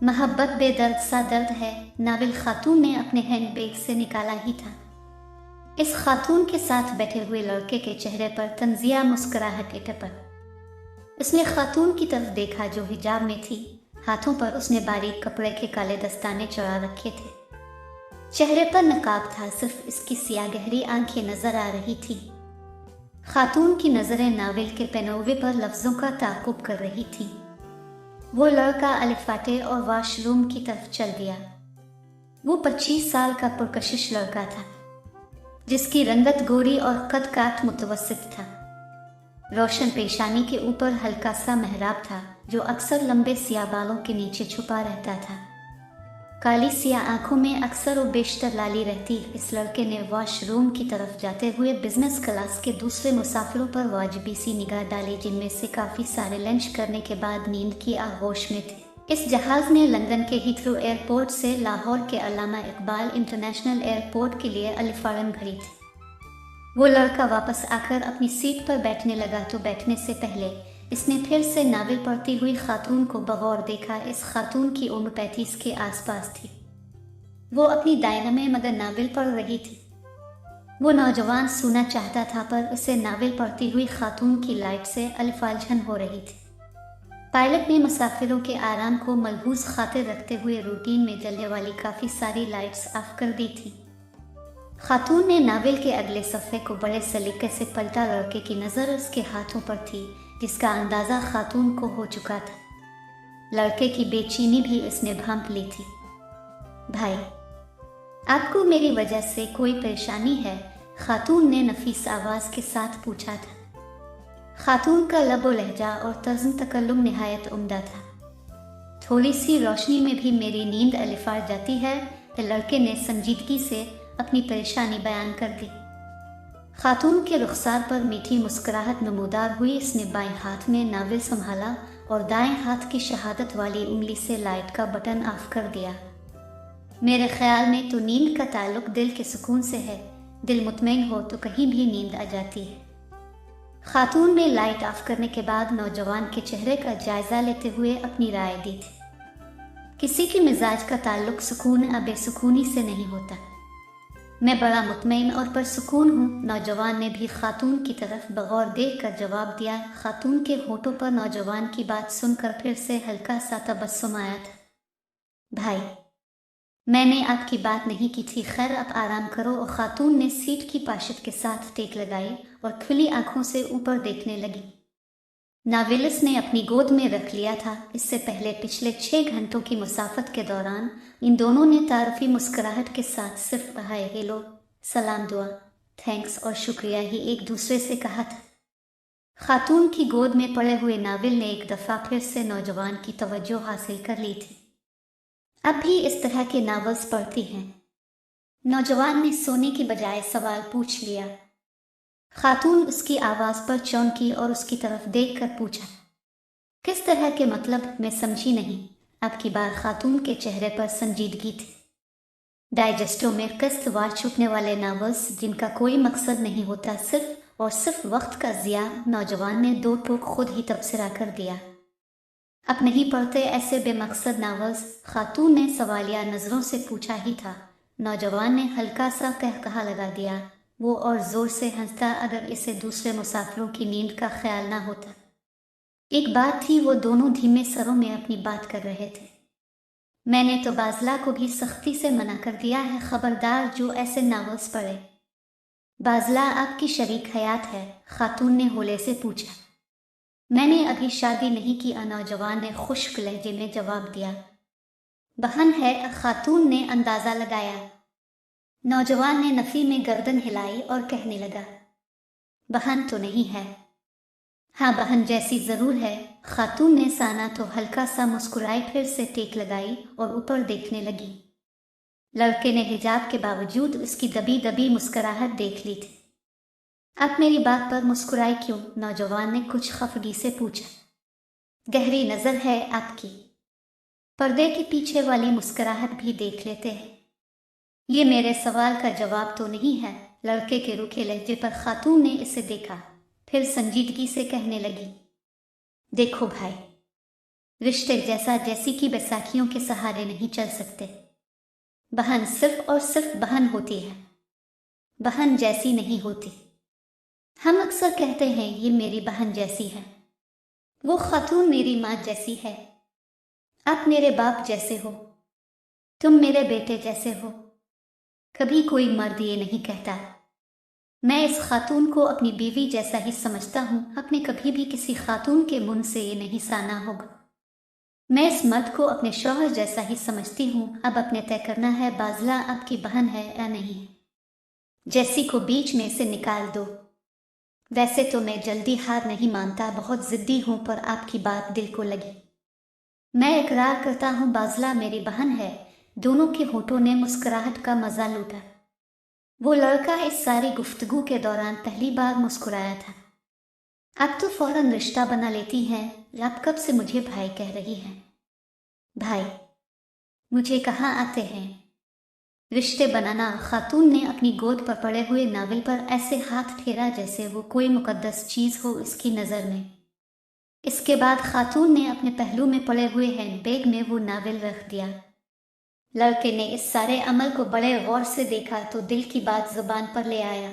मोहब्बत बेदर्द सा दर्द है, नाविल खातून ने अपने हैंड बैग से निकाला ही था। इस खातून के साथ बैठे हुए लड़के के चेहरे पर तंजिया मुस्कुराहट टपक। उसने खातून की तरफ देखा जो हिजाब में थी। हाथों पर उसने बारीक कपड़े के काले दस्ताने चढ़ा रखे थे। चेहरे पर नकाब था, सिर्फ इसकी सियाह गहरी आंखें नजर आ रही थी। खातून की नजरें नाविल के पेनोवे पर लफ्जों का ताक़ुब कर रही थी। वो लड़का अलिफाटे और वॉशरूम की तरफ चल दिया। वो 25 साल का पुरकशिश लड़का था, जिसकी रंगत गोरी और कद काठ मुतवस्सित था। रोशन पेशानी के ऊपर हल्का सा मेहराब था, जो अक्सर लंबे सियाह बालों के नीचे छुपा रहता था। काली सियाह आंखों में अक्सर और बेशतर लाली रहती। इस लड़के ने वॉशरूम की तरफ जाते हुए बिजनेस क्लास के दूसरे मुसाफिरों पर वाजिबी सी निगाह डाली, जिनमें से काफ़ी सारे लंच करने के बाद नींद की आगोश में थे। इस जहाज़ ने लंदन के हीथ्रो एयरपोर्ट से लाहौर के अल्लामा इकबाल इंटरनेशनल एयरपोर्ट के लिए अलिफारन भरी थी। वो लड़का वापस आकर अपनी सीट पर बैठने लगा तो बैठने से पहले इसने फिर से नाविल पढ़ती हुई खातून को बगौर देखा। इस खातून की उम्र 35 के आसपास थी। वो अपनी दायरा में मगर नाविल पढ़ रही थी। वो नौजवान सुनना चाहता था, पर उसे नाविल पढ़ती हुई खातून की लाइट से अलिफालझन हो रही थी। पायलट ने मुसाफिरों के आराम को मलहूज खातिर रखते हुए रूटीन में जलने वाली काफ़ी सारी लाइट्स ऑफ कर दी थी। खातून ने नाविल के अगले सफ़े को बड़े सलीके से पलटा। लड़के की नज़र उसके हाथों पर थी, जिसका अंदाज़ा खातून को हो चुका था। लड़के की बेचैनी भी उसने भांप ली थी। भाई, आपको मेरी वजह से कोई परेशानी है? खातून ने नफीस आवाज़ के साथ पूछा था। खातून का लबो लहजा और तर्ज़ तकल्लुम निहायत उम्दा था। थोड़ी सी रोशनी में भी मेरी नींद अलिफार जाती है, तो लड़के ने संजीदगी से अपनी परेशानी बयान कर दी। खातून के रुखसार पर मीठी मुस्कुराहट नमूदार हुई। इसने बाएं हाथ में नाविल संभाला और दाएं हाथ की शहादत वाली उंगली से लाइट का बटन ऑफ कर दिया। मेरे ख्याल में तो नींद का ताल्लुक दिल के सुकून से है। दिल मुतमईन हो तो कहीं भी नींद आ जाती है। खातून ने लाइट ऑफ करने के बाद नौजवान के चेहरे का जायजा लेते हुए अपनी राय दी थी। किसी के मिजाज का ताल्लुक सुकून या बेसुकूनी से नहीं होता। मैं बड़ा मुतमईन और परसुकून हूँ। नौजवान ने भी खातून की तरफ बगौर देख कर जवाब दिया। खातून के होठों पर नौजवान की बात सुनकर फिर से हल्का सा तबस्सुम आया था। भाई, मैंने आपकी बात नहीं की थी। खैर, आप आराम करो। और खातून ने सीट की पाशित के साथ टेक लगाई और खुली आंखों से ऊपर देखने लगी। नाविलिस ने अपनी गोद में रख लिया था। इससे पहले पिछले 6 घंटों की मुसाफत के दौरान इन दोनों ने तारफी मुस्कुराहट के साथ सिर्फ हाय, हेलो, सलाम, दुआ, थैंक्स और शुक्रिया ही एक दूसरे से कहा था। खातून की गोद में पड़े हुए नाविल ने एक दफ़ा फिर से नौजवान की तवज्जो हासिल कर ली थी। अब भी इस तरह के नावल्स पढ़ती हैं? नौजवान ने सोने की बजाय सवाल पूछ लिया। खातून उसकी आवाज़ पर चौंकी और उसकी तरफ देखकर पूछा, किस तरह के? मतलब, मैं समझी नहीं। अब की बार खातून के चेहरे पर संजीदगी थी। डाइजेस्टो में किस्तवार छुपने वाले नावल्स जिनका कोई मकसद नहीं होता, सिर्फ और सिर्फ वक्त का ज़िया। नौजवान ने 2 टूक खुद ही तबसरा कर दिया। अब नहीं पढ़ते ऐसे बेमकसद नावल्स? खातून ने सवालिया नज़रों से पूछा ही था। नौजवान ने हल्का सा कहकहा लगा दिया। वो और ज़ोर से हंसता अगर इसे दूसरे मुसाफिरों की नींद का ख्याल ना होता। एक बात थी, वो दोनों धीमे सरों में अपनी बात कर रहे थे। मैंने तो बाज़ला को भी सख्ती से मना कर दिया है, खबरदार जो ऐसे नावल्स पढ़े। बाज़ला आपकी शरीक हयात है? खातून ने होले से पूछा। मैंने अभी शादी नहीं की, नौजवान ने खुश्क लहजे में जवाब दिया। बहन है? खातून ने अंदाज़ा लगाया। नौजवान ने नफ़ी में गर्दन हिलाई और कहने लगा, बहन तो नहीं है। हाँ, बहन जैसी ज़रूर है। खातून ने साना तो हल्का सा मुस्कुराई, फिर से टेक लगाई और ऊपर देखने लगी। लड़के ने हिजाब के बावजूद उसकी दबी दबी मुस्कुराहट देख ली थी। आप मेरी बात पर मुस्कुराई क्यों? नौजवान ने कुछ खफगी से पूछा। गहरी नज़र है आपकी। पर्दे के पीछे वाली मुस्कुराहट भी देख लेते हैं। ये मेरे सवाल का जवाब तो नहीं है। लड़के के रूखे लहजे पर खातून ने इसे देखा, फिर संजीदगी से कहने लगी, देखो भाई, रिश्ते जैसा जैसी की बैसाखियों के सहारे नहीं चल सकते। बहन सिर्फ और सिर्फ बहन होती है, बहन जैसी नहीं होती। हम अक्सर कहते हैं ये मेरी बहन जैसी है, वो खातून मेरी माँ जैसी है, आप मेरे बाप जैसे हो, तुम मेरे बेटे जैसे हो। कभी कोई मर्द ये नहीं कहता। मैं इस खातून को अपनी बीवी जैसा ही समझता हूँ, आपने कभी भी किसी खातून के मुंह से ये नहीं सुना होगा। मैं इस मर्द को अपने शौहर जैसा ही समझती हूँ। अब अपने तय करना है बाज़ला आपकी बहन है या नहीं है। जैसी को बीच में से निकाल दो। वैसे तो मैं जल्दी हार नहीं मानता, बहुत ज़िद्दी हूँ, पर आपकी बात दिल को लगी। मैं इकरार करता हूँ बाज़ला मेरी बहन है। दोनों के होठों ने मुस्कुराहट का मज़ा लूटा। वो लड़का इस सारी गुफ्तगू के दौरान पहली बार मुस्कुराया था। आप तो फौरन रिश्ता बना लेती हैं, आप कब से मुझे भाई कह रही हैं? भाई मुझे कहाँ आते हैं रिश्ते बनाना। खातून ने अपनी गोद पर पड़े हुए नावल पर ऐसे हाथ फेरा जैसे वो कोई मुकद्दस चीज़ हो इसकी नज़र में। इसके बाद खातून ने अपने पहलू में पड़े हुए हैंडबैग में वो नावल रख दिया। लड़के ने इस सारे अमल को बड़े गौर से देखा तो दिल की बात जुबान पर ले आया।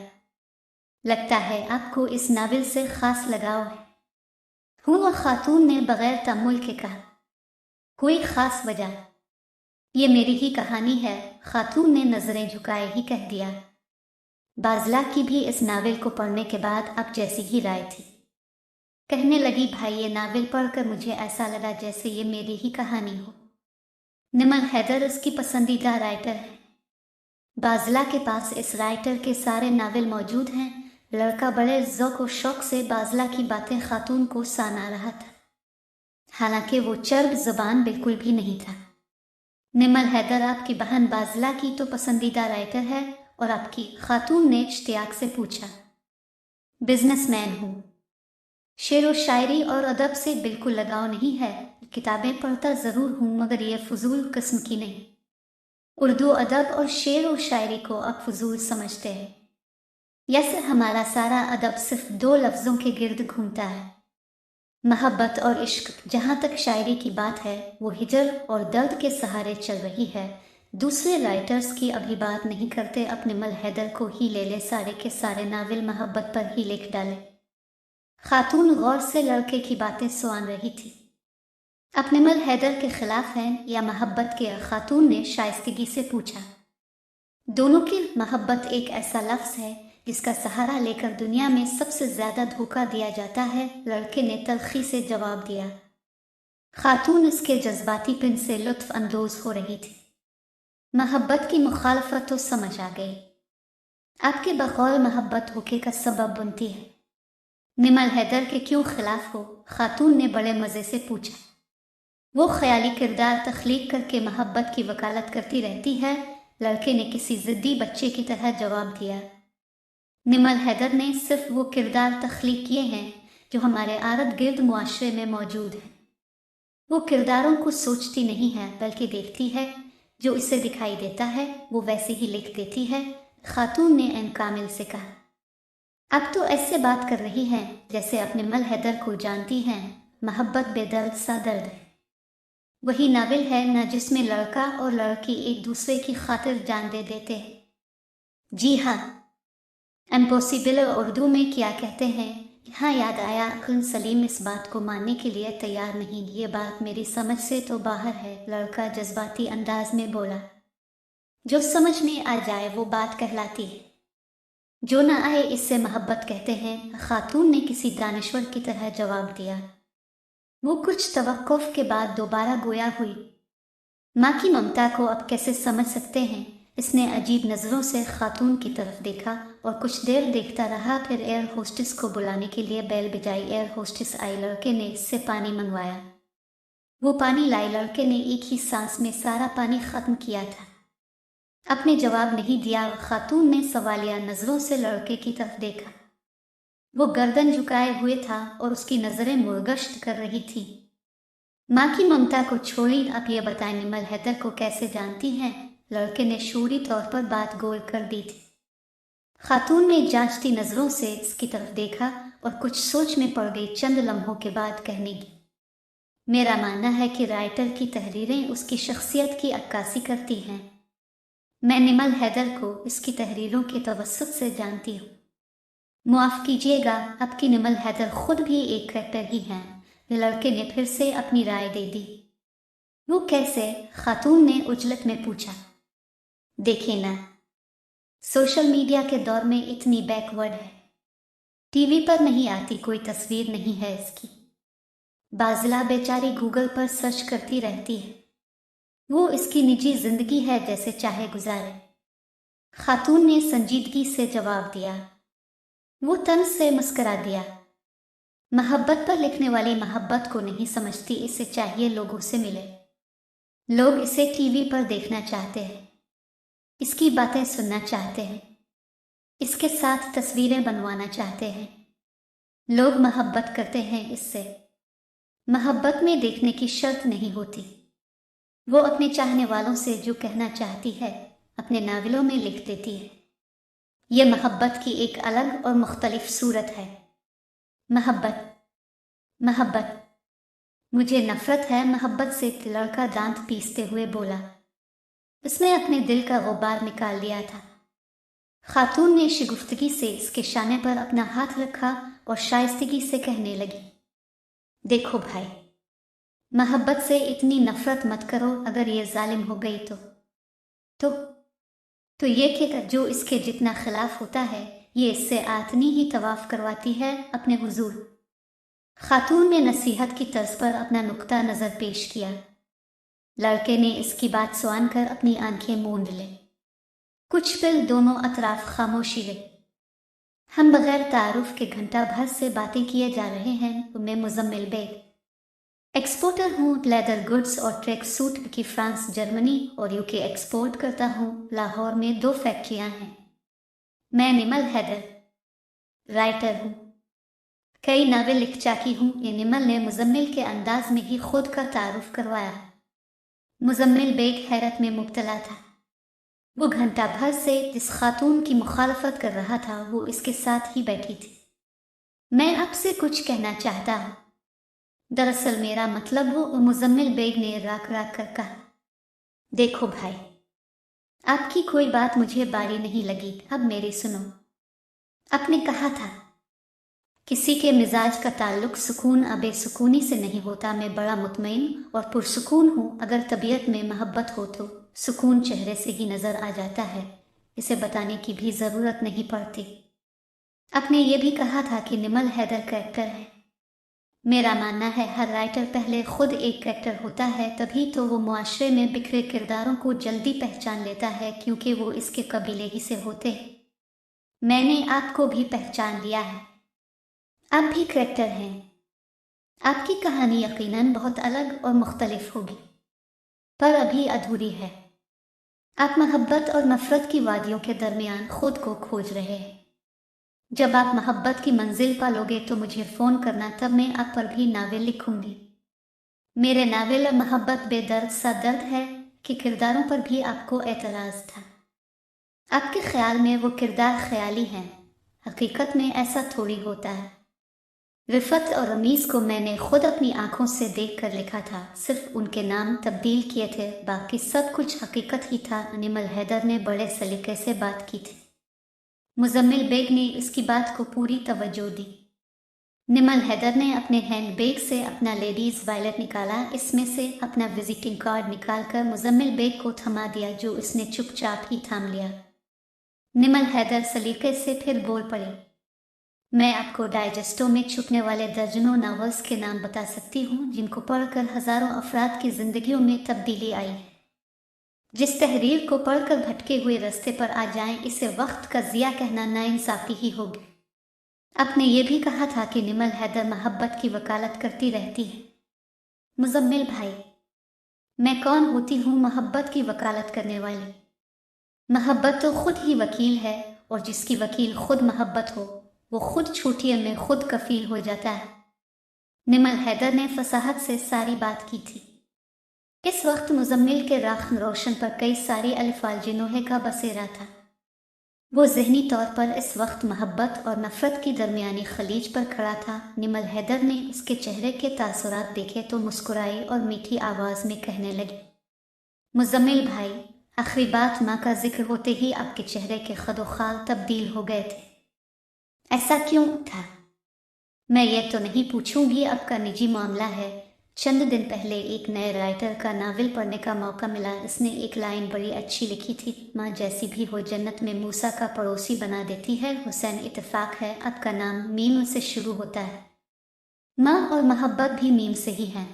लगता है आपको इस नावल से खास लगाव है। हुआ खातून ने बगैर तअम्मुल के कहा। कोई खास वजह? ये मेरी ही कहानी है, खातून ने नजरें झुकाए ही कह दिया। बाज़ला की भी इस नावल को पढ़ने के बाद अब जैसी ही राय थी। कहने लगी, भाई ये नावल पढ़कर मुझे ऐसा लगा जैसे ये मेरी ही कहानी हो। निमल हैदर उसकी पसंदीदा राइटर है। बाज़ला के पास इस राइटर के सारे नावल मौजूद हैं। लड़का बड़े ज़ौक़ और शौक़ से बाज़ला की बातें खातून को सुना रहा था, हालांकि वो चर्ब ज़बान बिल्कुल भी नहीं था। निमल हैदर आपकी बहन बाज़ला की तो पसंदीदा राइटर है, और आपकी? खातून ने इश्तियाक से पूछा। बिजनेसमैन हूँ, शेर व शायरी और अदब से बिल्कुल लगाव नहीं है। किताबें पढ़ता ज़रूर हूँ, मगर ये फजूल किस्म की नहीं। उर्दू अदब और शेर व शायरी को अब फजूल समझते हैं। यस, हमारा सारा अदब सिर्फ दो लफ्ज़ों के गिर्द घूमता है, मोहब्बत और इश्क। जहाँ तक शायरी की बात है वो हिजर और दर्द के सहारे चल रही है। दूसरे राइटर्स की अभी बात नहीं करते, अपने निमल हैदर को ही ले ले, सारे के सारे नावल मोहब्बत पर ही लिख डाले। खातून गौर से लड़के की बातें सुन रही थी। अपने निमल हैदर के खिलाफ हैं या मोहब्बत के? खातून ने शाइस्तगी से पूछा। दोनों की। मोहब्बत एक ऐसा लफ्ज़ है जिसका सहारा लेकर दुनिया में सबसे ज़्यादा धोखा दिया जाता है, लड़के ने तल्खी से जवाब दिया। खातून उसके जज्बातीपन से लुत्फ़ अंदोज़ हो रही थी। मोहब्बत की मुखालफत तो समझ आ गई। आपके बकौल मोहब्बत धोखे का सबब बनती है। निमल हैदर के क्यों खिलाफ हो? खातून ने बड़े मज़े से पूछा। वो ख्याली किरदार तख्लीक करके मोहब्बत की वकालत करती रहती है, लड़के ने किसी ज़िद्दी बच्चे की तरह जवाब दिया। निमल हैदर ने सिर्फ वो किरदार तख्लीक किए हैं जो हमारे आरद गिर्द मुआशरे में मौजूद हैं। वो किरदारों को सोचती नहीं है बल्कि देखती है, जो इसे दिखाई देता है वो वैसे ही लिख देती है। खातून ने एन कामिल से कहा। अब तो ऐसे बात कर रही हैं जैसे अपने निमल हैदर को जानती हैं। मोहब्बत बेदर्द सा दर्द है। वही नावल है ना जिसमें लड़का और लड़की एक दूसरे की खातिर जान दे देते हैं। जी हाँ, इम्पॉसिबल उर्दू में क्या कहते हैं? हाँ, याद आया। अक्ल सलीम इस बात को मानने के लिए तैयार नहीं। ये बात मेरी समझ से तो बाहर है, लड़का जज्बाती अंदाज में बोला। जो समझ में आ जाए वो बात कहलाती है, जो ना आए इससे मोहब्बत कहते हैं, खातून ने किसी दानिश्वर की तरह जवाब दिया। वो कुछ तवक्कुफ के बाद दोबारा गोया हुई। माँ की ममता को अब कैसे समझ सकते हैं? इसने अजीब नज़रों से खातून की तरफ देखा और कुछ देर देखता रहा, फिर एयर होस्टेस को बुलाने के लिए बेल बजाई। एयर होस्टेस आई, लड़के ने इससे पानी मंगवाया। वो पानी लाई, लड़के ने एक ही सांस में सारा पानी ख़त्म किया था। अपने जवाब नहीं दिया। खातून ने सवालिया नज़रों से लड़के की तरफ देखा। वो गर्दन झुकाए हुए था और उसकी नज़रें मुर्गश्त कर रही थी। माँ की ममता को छोड़ी, आप ये बताएं निमल हैदर को कैसे जानती हैं? लड़के ने शूरी तौर पर बात गोल कर दी थी। खातून ने जांचती नज़रों से इसकी तरफ देखा और कुछ सोच में पड़ गई। चंद लम्हों के बाद कहने की, मेरा मानना है कि राइटर की तहरीरें उसकी शख्सियत की अक्कासी करती हैं। मैं निमल हैदर को इसकी तहरीरों के तवस्सुत से जानती हूँ। मुआफ़ कीजिएगा, आपकी निमल हैदर खुद भी एक करैक्टर ही हैं। लड़के ने फिर से अपनी राय दे दी। वो कैसे? खातून ने उजलत में पूछा। देखें ना, सोशल मीडिया के दौर में इतनी बैकवर्ड है। टीवी पर नहीं आती कोई तस्वीर नहीं है इसकी। बाज़िला बेचारी गूगल पर सर्च करती रहती है। वो इसकी निजी जिंदगी है, जैसे चाहे गुजारे। खातून ने संजीदगी से जवाब दिया। वो तंज से मुस्करा दिया। मोहब्बत पर लिखने वाली मोहब्बत को नहीं समझती, इसे चाहिए लोगों से मिले। लोग इसे टीवी पर देखना चाहते हैं, इसकी बातें सुनना चाहते हैं, इसके साथ तस्वीरें बनवाना चाहते हैं। लोग मोहब्बत करते हैं इससे। मोहब्बत में देखने की शर्त नहीं होती। वो अपने चाहने वालों से जो कहना चाहती है अपने नावलों में लिख देती है। ये मोहब्बत की एक अलग और मुख्तलिफ सूरत है। मोहब्बत, मोहब्बत, मुझे नफरत है मोहब्बत से, लड़का दांत पीसते हुए बोला। उसने अपने दिल का गुबार निकाल लिया था। खातून ने शिगुफ्तगी से इसके शाने पर अपना हाथ रखा और शाइस्तगी से कहने लगी, देखो भाई, मोहब्बत से इतनी नफरत मत करो। अगर ये जालिम हो गई तो ये कि जो इसके जितना खिलाफ होता है, ये इससे आतनी ही तवाफ करवाती है अपने हुजूर। खातून ने नसीहत की तर्ज पर अपना नुक्ता नज़र पेश किया। लड़के ने इसकी बात सुन कर अपनी आंखें मूंद ले। कुछ पल दोनों अतराफ खामोशी ले। हम बगैर तारुफ के घंटा भर से बातें किए जा रहे हैं। मैं मुजम्मिल बेग, एक्सपोर्टर हूँ लेदर गुड्स और ट्रैक सूट की। फ्रांस, जर्मनी और यूके एक्सपोर्ट करता हूँ। लाहौर में 2 फैक्ट्रियाँ हैं। मैं निमल हैदर, राइटर हूँ। कई नावल लिख चुकी हूँ। ये निमल ने मुजम्मिल के अंदाज में ही खुद का तारुफ करवाया। मुजम्मिल बेग हैरत में मुब्तला था। वो घंटा भर से जिस खातून की मुखालफत कर रहा था वो इसके साथ ही बैठी थी। मैं आपसे कुछ कहना चाहता हूँ। दरअसल मेरा मतलब हो, मुजम्मिल बेग ने राख राख कर कहा। देखो भाई, आपकी कोई बात मुझे बारी नहीं लगी, अब मेरी सुनो। आपने कहा था किसी के मिजाज का ताल्लुक सुकून और बेसुकूनी से नहीं होता। मैं बड़ा मुतमईन और पुरसुकून हूँ। अगर तबीयत में मोहब्बत हो तो सुकून चेहरे से ही नज़र आ जाता है, इसे बताने की भी ज़रूरत नहीं पड़ती। आपने ये भी कहा था कि निमल हैदर कैरेक्टर है। मेरा मानना है हर राइटर पहले खुद एक कैरेक्टर होता है, तभी तो वो मुआशरे में बिखरे किरदारों को जल्दी पहचान लेता है, क्योंकि वो इसके कबीले ही से होते हैं। मैंने आपको भी पहचान लिया है, आप भी कैरेक्टर हैं। आपकी कहानी यकीनन बहुत अलग और मुख्तलिफ होगी, पर अभी अधूरी है। आप मोहब्बत और नफरत की वादियों के दरमियान खुद को खोज रहे हैं। जब आप मोहब्बत की मंजिल पालोगे तो मुझे फ़ोन करना, तब मैं आप पर भी नावल लिखूंगी। मेरे नावल मोहब्बत बेदर्द सा दर्द है कि किरदारों पर भी आपको एतराज़ था। आपके ख्याल में वो किरदार ख्याली हैं, हकीकत में ऐसा थोड़ी होता है। रिफत और रमीज़ को मैंने खुद अपनी आंखों से देख कर लिखा था, सिर्फ उनके नाम तब्दील किए थे, बाकी सब कुछ हकीकत ही था। निमल हैदर ने बड़े सलीके से बात की थी। मुजम्मिल बेग ने इसकी बात को पूरी तवज्जो दी। निमल हैदर ने अपने हैंड बैग से अपना लेडीज़ वॉलेट निकाला, इसमें से अपना विजिटिंग कार्ड निकालकर मुजम्मिल बेग को थमा दिया, जो उसने चुपचाप ही थाम लिया। निमल हैदर सलीके से फिर बोल पड़े, मैं आपको डाइजेस्टों में छुपने वाले दर्जनों नावल्स के नाम बता सकती हूँ, जिनको पढ़कर हज़ारों अफराद की ज़िंदगियों में तब्दीली आई। जिस तहरीर को पढ़कर भटके हुए रास्ते पर आ जाएं, इसे वक्त का ज़िया कहना नाइंसाफ़ी ही होगी। आपने ये भी कहा था कि निमल हैदर मोहब्बत की वकालत करती रहती है। मुजम्मिल भाई, मैं कौन होती हूँ मोहब्बत की वकालत करने वाली? मोहब्बत तो खुद ही वकील है, और जिसकी वकील खुद मोहब्बत हो वो खुद छूटिए में खुद कफील हो जाता है। निमल हैदर ने फसाहत से सारी बात की थी। इस वक्त मुजम्मिल के राख रोशन पर कई सारी अल्फाल जिनोहे का बसेरा था। वो ज़हनी तौर पर इस वक्त मोहब्बत और नफ़रत की दरमियानी खलीज पर खड़ा था। निमल हैदर ने उसके चेहरे के तासुरात देखे तो मुस्कुराई और मीठी आवाज़ में कहने लगी, मुज़म्मिल भाई, आखिरी बात माँ का जिक्र होते ही आपके चेहरे के खदोखाल तब्दील हो गए थे। ऐसा क्यों था? मैं ये तो नहीं पूछूंगी, आपका निजी मामला है। चंद दिन पहले एक नए राइटर का नावल पढ़ने का मौका मिला। इसने एक लाइन बड़ी अच्छी लिखी थी, माँ जैसी भी हो जन्नत में मूसा का पड़ोसी बना देती है। हुसैन, इत्तेफाक है आपका नाम मीम से शुरू होता है। माँ और मोहब्बत भी मीम से ही है।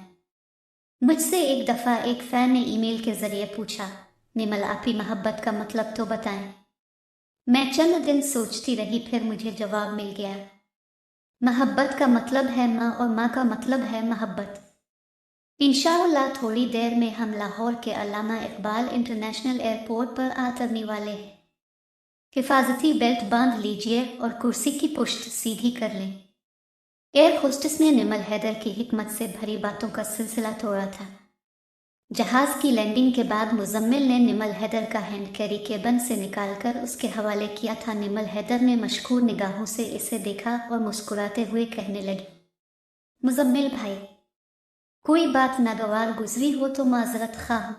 मुझसे एक दफ़ा एक फ़ैन ने ईमेल के ज़रिए पूछा, निमल आप ही मोहब्बत का मतलब तो बताएं। मैं चंद दिन सोचती रही, फिर मुझे जवाब मिल गया। मोहब्बत का मतलब है माँ और माँ का मतलब है मोहब्बत। इंशाअल्लाह थोड़ी देर में हम लाहौर के अल्लामा इकबाल इंटरनेशनल एयरपोर्ट पर उतरने वाले हैं। हिफाजती बेल्ट बांध लीजिए और कुर्सी की पुश्त सीधी कर लें। एयर होस्टेस ने निमल हैदर की हिकमत से भरी बातों का सिलसिला तोड़ा था। जहाज की लैंडिंग के बाद मुजम्मिल ने निमल हैदर का हैंड कैरी केबिन से निकालकर उसके हवाले किया था। निमल हैदर ने मशकूर निगाहों से इसे देखा और मुस्कुराते हुए कहने लगी, मुजम्मिल भाई, कोई बात नागवार गुजरी हो तो माजरत खा हूं।